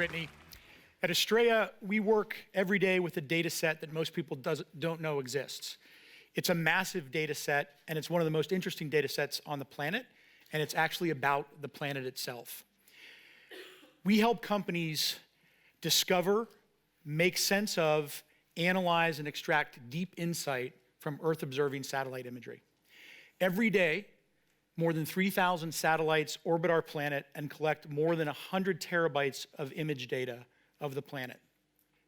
Whitney. At Astraea, we work every day with a data set that most people don't know exists. It's a massive data set, and it's one of the most interesting data sets on the planet, and it's actually about the planet itself. We help companies discover, make sense of, analyze, and extract deep insight from Earth-observing satellite imagery. Every day, more than 3,000 satellites orbit our planet and collect more than 100 terabytes of image data of the planet.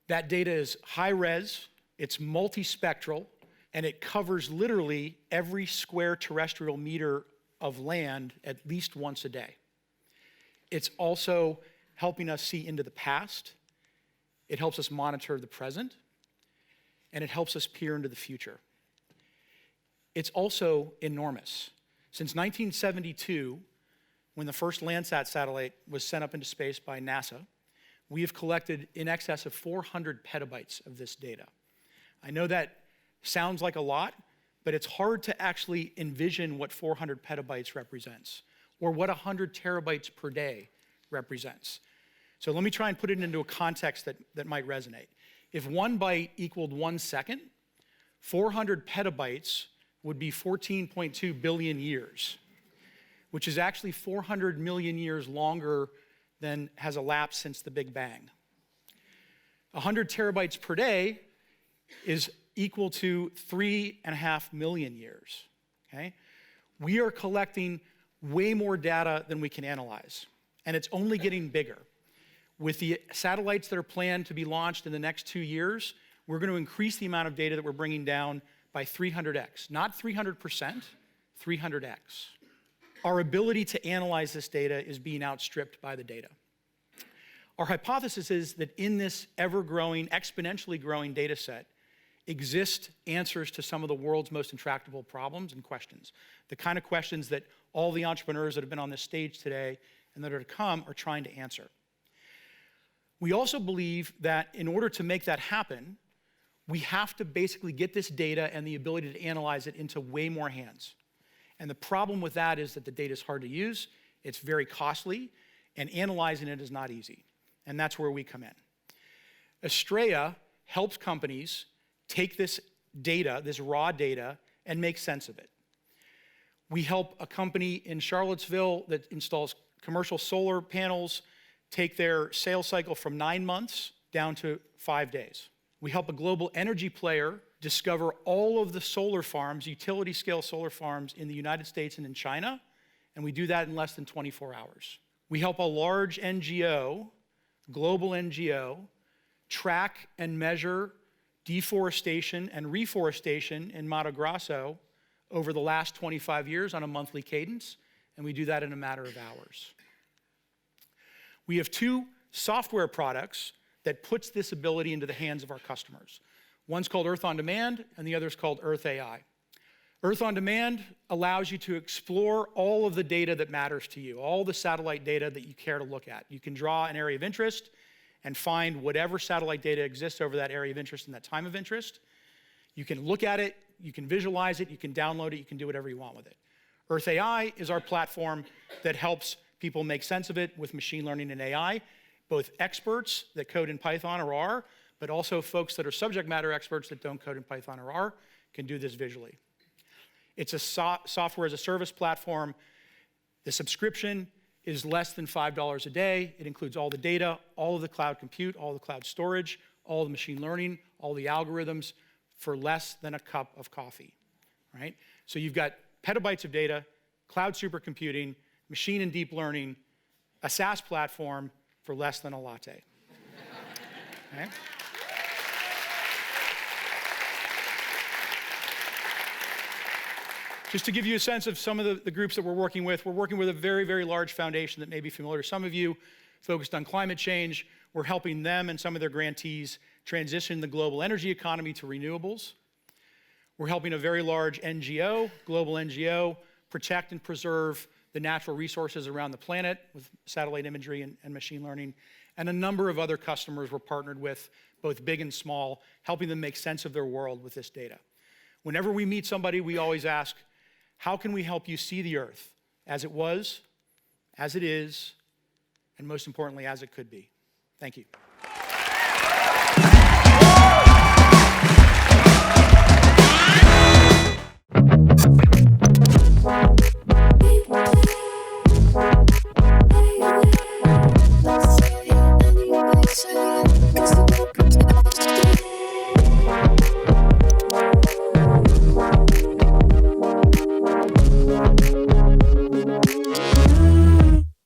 That data is high-res, it's multispectral, and it covers literally every square terrestrial meter of land at least once a day. It's also helping us see into the past, it helps us monitor the present, and it helps us peer into the future. It's also enormous. Since 1972, when the first Landsat satellite was sent up into space by NASA, we have collected in excess of 400 petabytes of this data. I know that sounds like a lot, but it's hard to actually envision what 400 petabytes represents, or what 100 terabytes per day represents. So let me try and put it into a context that might resonate. If 1 byte equaled 1 second, 400 petabytes would be 14.2 billion years, which is actually 400 million years longer than has elapsed since the Big Bang. 100 terabytes per day is equal to 3.5 million years, okay? We are collecting way more data than we can analyze, and it's only getting bigger. With the satellites that are planned to be launched in the next 2 years, we're going to increase the amount of data that we're bringing down by 300x. Not 300%, 300x. Our ability to analyze this data is being outstripped by the data. Our hypothesis is that in this ever-growing, exponentially growing data set exist answers to some of the world's most intractable problems and questions. The kind of questions that all the entrepreneurs that have been on this stage today and that are to come are trying to answer. We also believe that in order to make that happen, we have to basically get this data and the ability to analyze it into way more hands. And the problem with that is that the data is hard to use, it's very costly, and analyzing it is not easy. And that's where we come in. Astraea helps companies take this data, this raw data, and make sense of it. We help a company in Charlottesville that installs commercial solar panels take their sales cycle from 9 months down to 5 days. We help a global energy player discover all of the solar farms, utility scale solar farms in the United States and in China, and we do that in less than 24 hours. We help a large NGO, global NGO, track and measure deforestation and reforestation in Mato Grosso over the last 25 years on a monthly cadence, and we do that in a matter of hours. We have 2 software products that puts this ability into the hands of our customers. One's called OnDemand, and the other's called EarthAI. OnDemand allows you to explore all of the data that matters to you, all the satellite data that you care to look at. You can draw an area of interest and find whatever satellite data exists over that area of interest and that time of interest. You can look at it, you can visualize it, you can download it, you can do whatever you want with it. EarthAI is our platform that helps people make sense of it with machine learning and AI, both experts that code in Python or R, but also folks that are subject matter experts that don't code in Python or R can do this visually. It's a software as a service platform. The subscription is less than $5 a day. It includes all the data, all of the cloud compute, all the cloud storage, all the machine learning, all the algorithms for less than a cup of coffee, right? So you've got petabytes of data, cloud supercomputing, machine and deep learning, a SaaS platform for less than a latte. Okay? Just to give you a sense of some of the groups that we're working with a very, very large foundation that may be familiar to some of you, focused on climate change. We're helping them and some of their grantees transition the global energy economy to renewables. We're helping a very large NGO, global NGO, protect and preserve the natural resources around the planet with satellite imagery and machine learning, and a number of other customers we're partnered with, both big and small, helping them make sense of their world with this data. Whenever we meet somebody, we always ask, how can we help you see the Earth as it was, as it is, and most importantly, as it could be? Thank you.